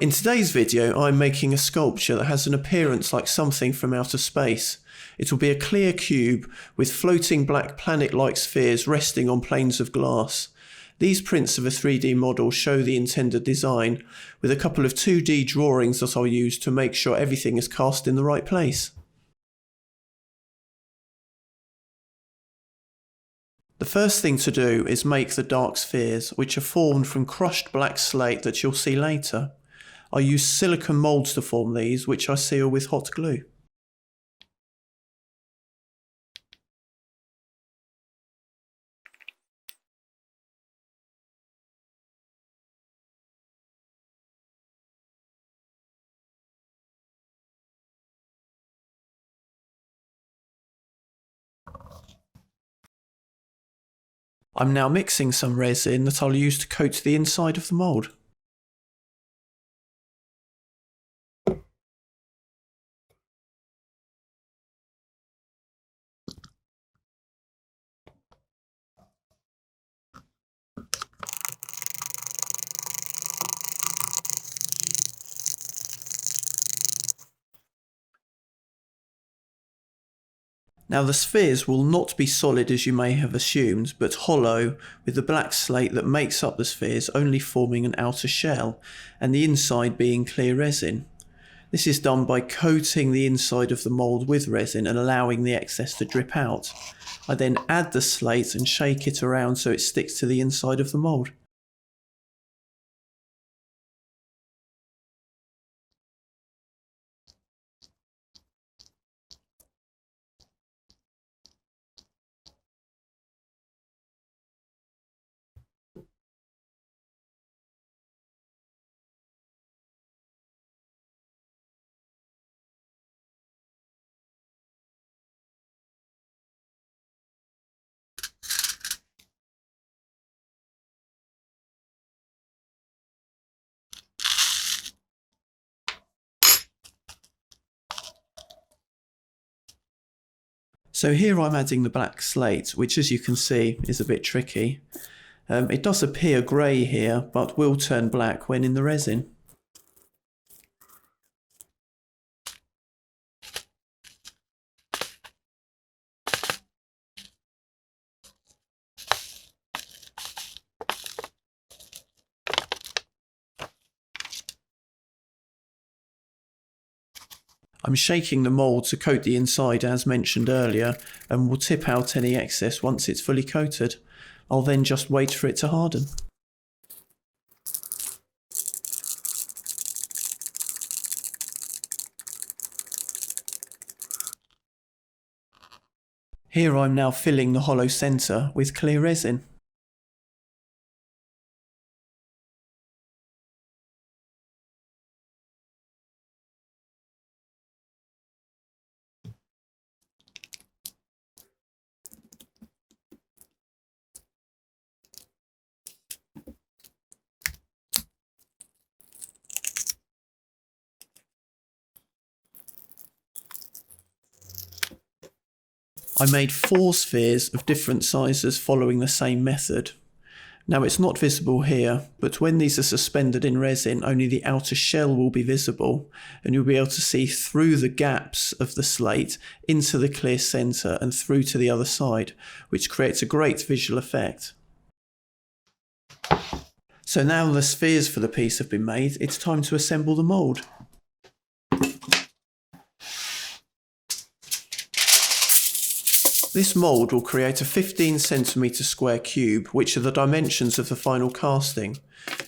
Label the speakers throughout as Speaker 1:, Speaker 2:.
Speaker 1: In today's video, I'm making a sculpture that has an appearance like something from outer space. It will be a clear cube with floating black planet-like spheres resting on planes of glass. These prints of a 3D model show the intended design, with a couple of 2D drawings that I'll use to make sure everything is cast in the right place. The first thing to do is make the dark spheres, which are formed from crushed black slate that you'll see later. I use silicone moulds to form these, which I seal with hot glue. I'm now mixing some resin that I'll use to coat the inside of the mould. Now the spheres will not be solid as you may have assumed, but hollow, with the black slate that makes up the spheres only forming an outer shell, and the inside being clear resin. This is done by coating the inside of the mould with resin and allowing the excess to drip out. I then add the slate and shake it around so it sticks to the inside of the mould. So here I'm adding the black slate, which as you can see is a bit tricky. It does appear grey here, but will turn black when in the resin. I'm shaking the mould to coat the inside as mentioned earlier, and will tip out any excess once it's fully coated. I'll then just wait for it to harden. Here I'm now filling the hollow centre with clear resin. I made 4 spheres of different sizes following the same method. Now it's not visible here, but when these are suspended in resin, only the outer shell will be visible, and you'll be able to see through the gaps of the slate into the clear centre and through to the other side, which creates a great visual effect. So now the spheres for the piece have been made, it's time to assemble the mould. This mould will create a 15cm square cube, which are the dimensions of the final casting.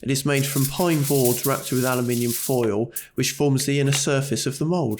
Speaker 1: It is made from pine boards wrapped with aluminium foil, which forms the inner surface of the mould.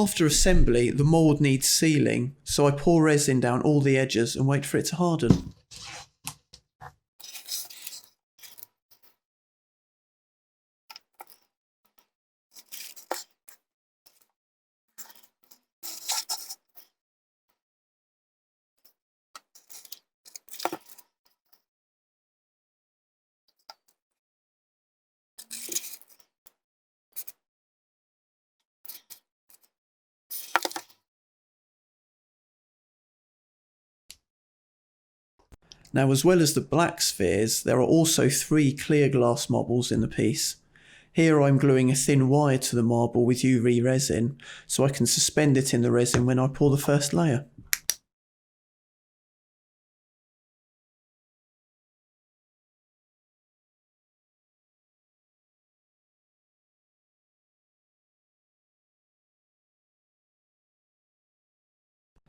Speaker 1: After assembly, the mould needs sealing, so I pour resin down all the edges and wait for it to harden. Now, as well as the black spheres, there are also 3 clear glass marbles in the piece. Here I'm gluing a thin wire to the marble with UV resin, so I can suspend it in the resin when I pour the first layer.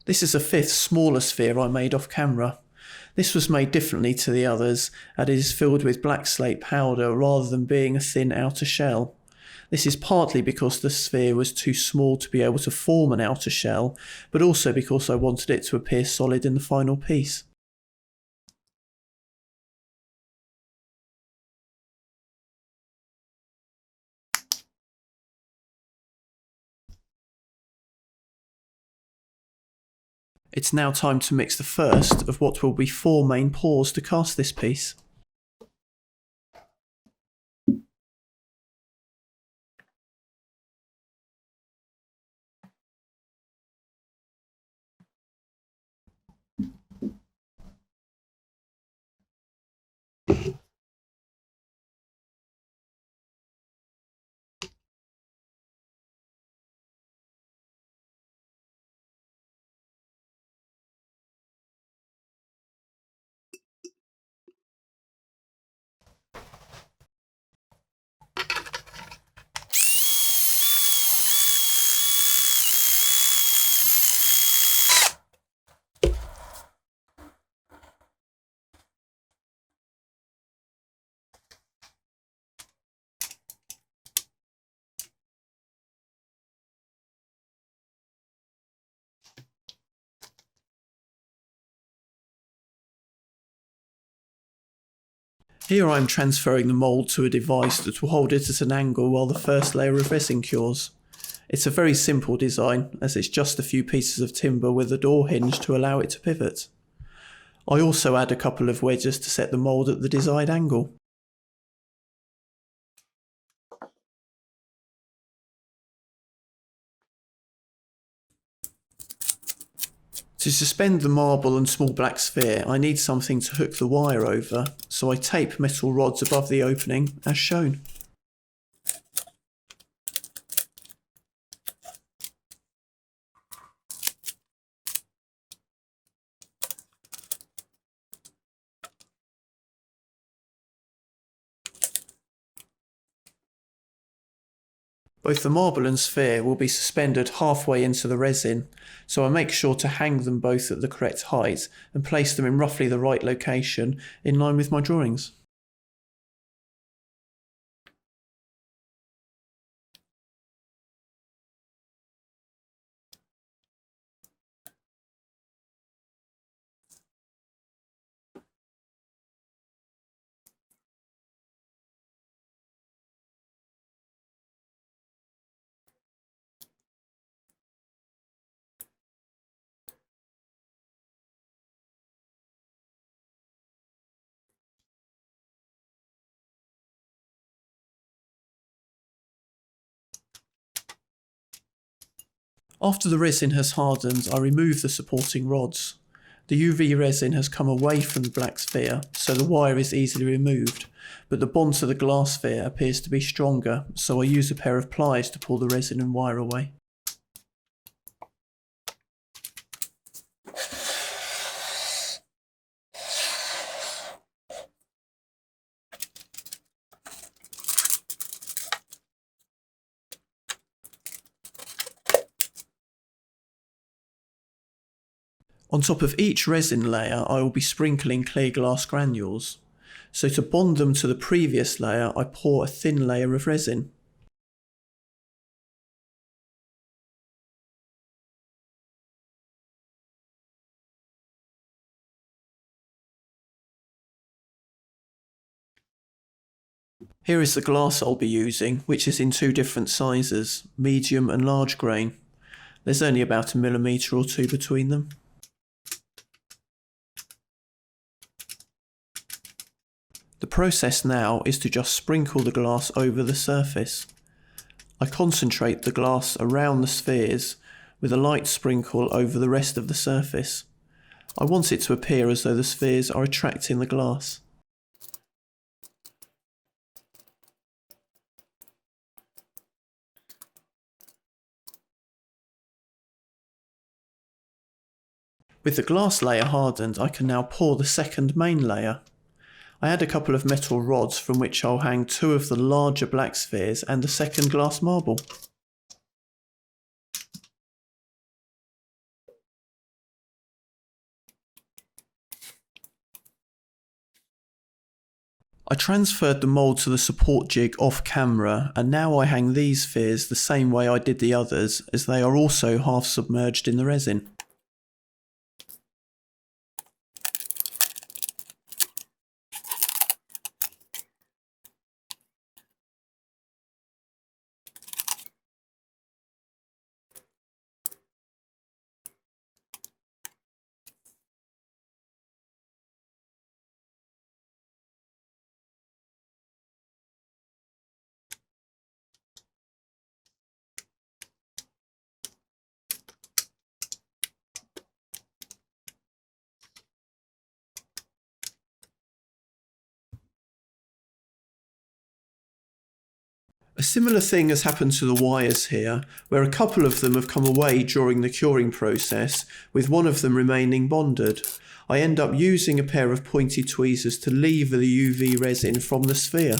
Speaker 1: This is a 5th smaller sphere I made off camera. This was made differently to the others, and it is filled with black slate powder rather than being a thin outer shell. This is partly because the sphere was too small to be able to form an outer shell, but also because I wanted it to appear solid in the final piece. It's now time to mix the first of what will be 4 main pours to cast this piece. Here I am transferring the mould to a device that will hold it at an angle while the first layer of resin cures. It's a very simple design, as it's just a few pieces of timber with a door hinge to allow it to pivot. I also add a couple of wedges to set the mould at the desired angle. To suspend the marble and small black sphere, I need something to hook the wire over, so I tape metal rods above the opening, as shown. Both the marble and sphere will be suspended halfway into the resin, so I make sure to hang them both at the correct height and place them in roughly the right location in line with my drawings. After the resin has hardened, I remove the supporting rods. The UV resin has come away from the black sphere, so the wire is easily removed, but the bond to the glass sphere appears to be stronger, so I use a pair of pliers to pull the resin and wire away. On top of each resin layer, I will be sprinkling clear glass granules. So to bond them to the previous layer, I pour a thin layer of resin. Here is the glass I'll be using, which is in two different sizes, medium and large grain. There's only about a millimetre or two between them. The process now is to just sprinkle the glass over the surface. I concentrate the glass around the spheres with a light sprinkle over the rest of the surface. I want it to appear as though the spheres are attracting the glass. With the glass layer hardened, I can now pour the second main layer. I add a couple of metal rods from which I'll hang two of the larger black spheres and the second glass marble. I transferred the mould to the support jig off camera, and now I hang these spheres the same way I did the others, as they are also half submerged in the resin. A similar thing has happened to the wires here, where a couple of them have come away during the curing process, with one of them remaining bonded. I end up using a pair of pointy tweezers to lever the UV resin from the sphere.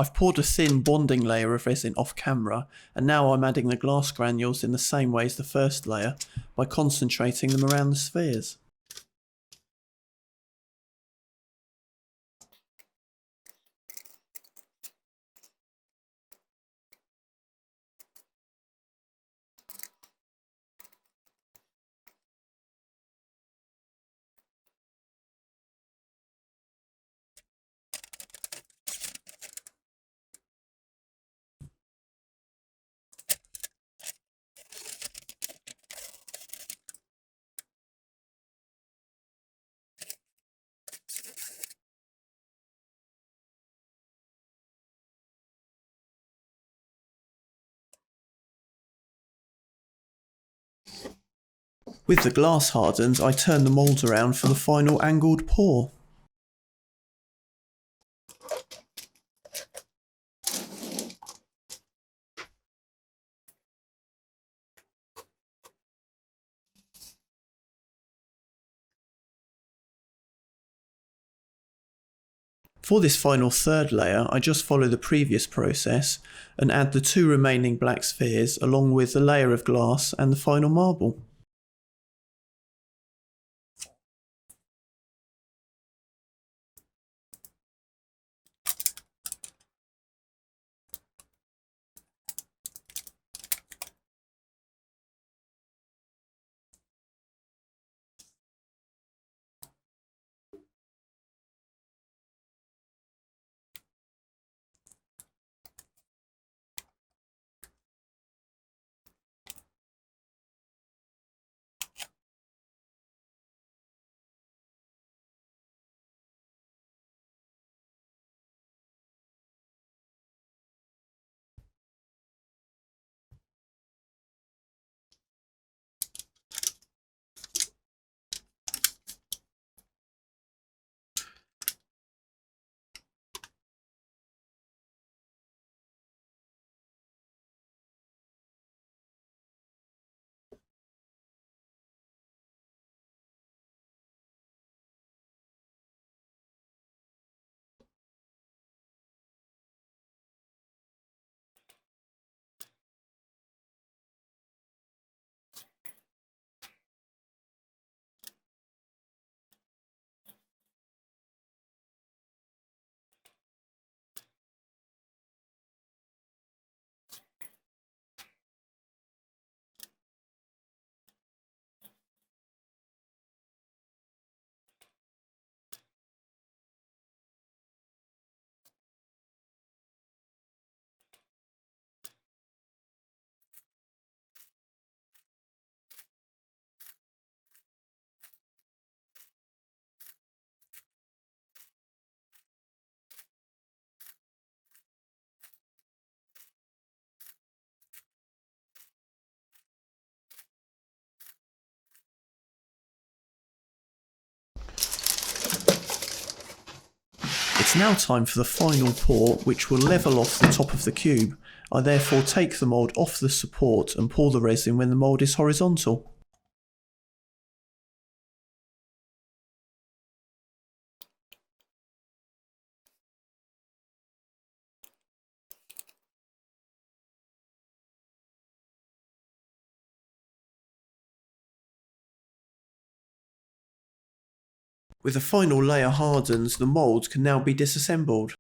Speaker 1: I've poured a thin bonding layer of resin off camera, and now I'm adding the glass granules in the same way as the first layer, by concentrating them around the spheres. With the glass hardened, I turn the mould around for the final angled pour. For this final third layer, I just follow the previous process and add the two remaining black spheres along with the layer of glass and the final marble. It's now time for the final pour, which will level off the top of the cube. I therefore take the mould off the support and pour the resin when the mould is horizontal. With the final layer hardened, the mould can now be disassembled.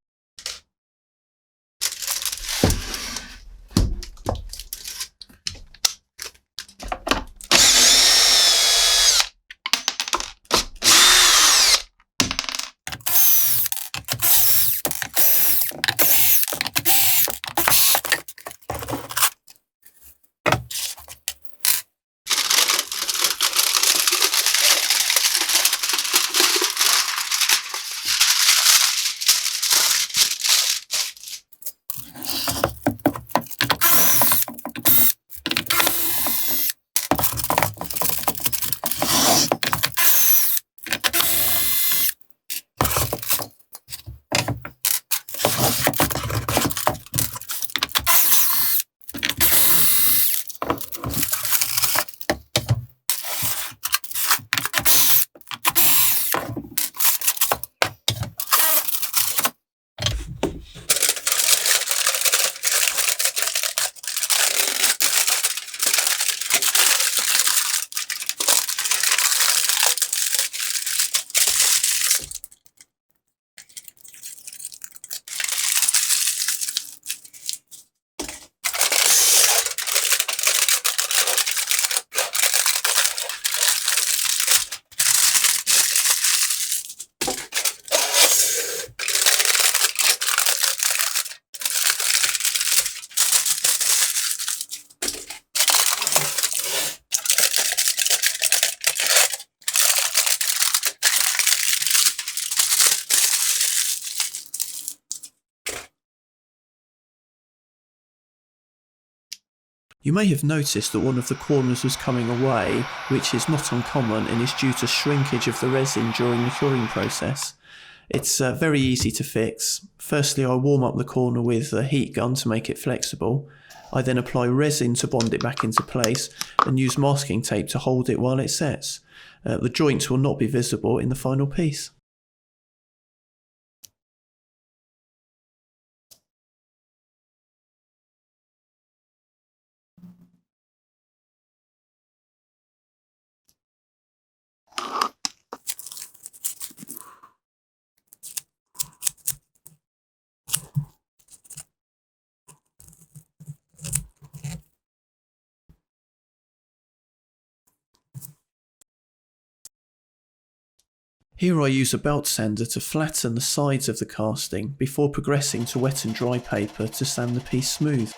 Speaker 1: You may have noticed that one of the corners was coming away, which is not uncommon and is due to shrinkage of the resin during the curing process. It's very easy to fix. Firstly, I warm up the corner with a heat gun to make it flexible. I then apply resin to bond it back into place and use masking tape to hold it while it sets. The joints will not be visible in the final piece. Here I use a belt sander to flatten the sides of the casting before progressing to wet and dry paper to sand the piece smooth.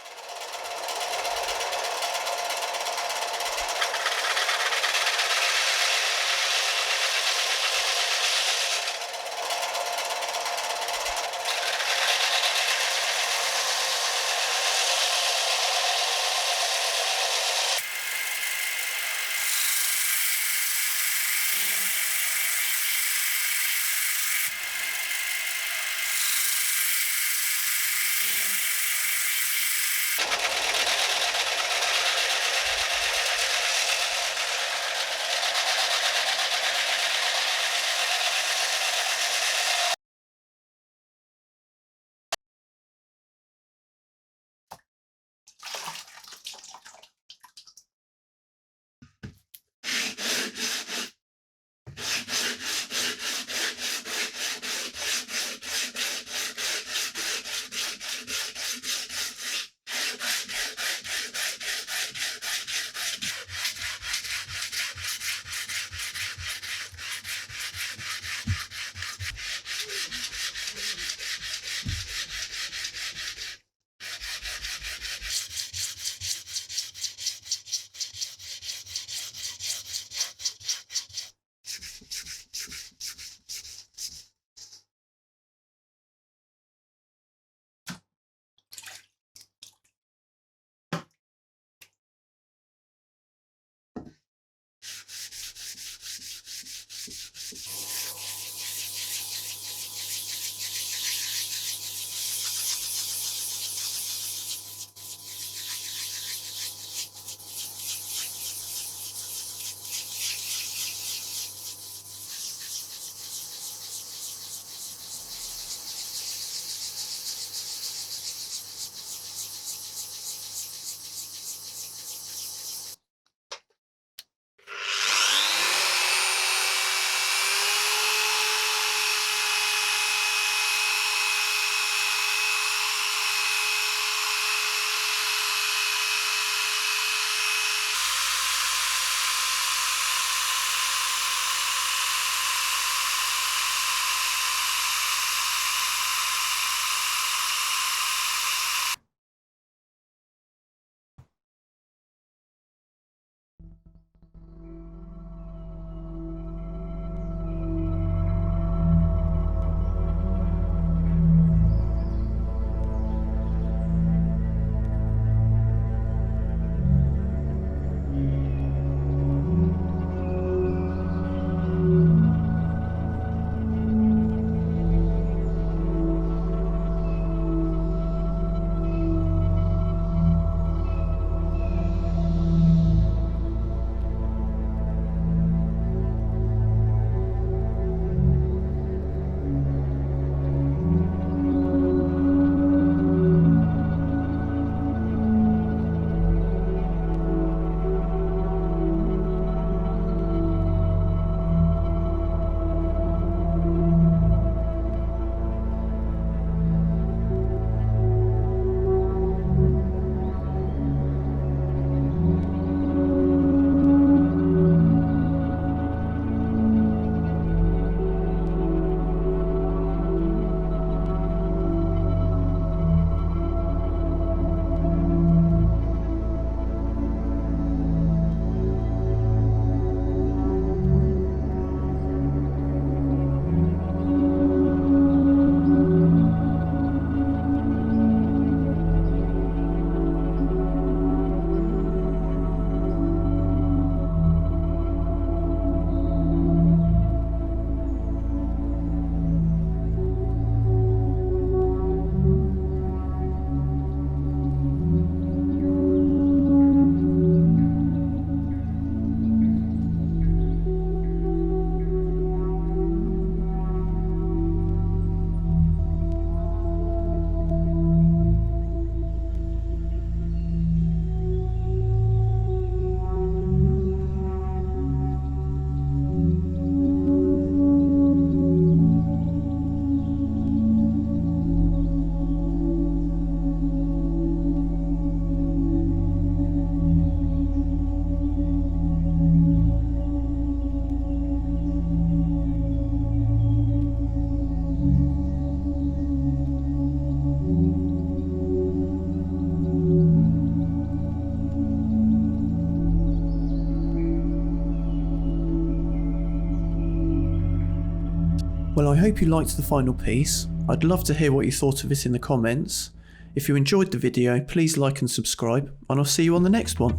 Speaker 1: Well, I hope you liked the final piece. I'd love to hear what you thought of it in the comments. If you enjoyed the video, please like and subscribe, and I'll see you on the next one.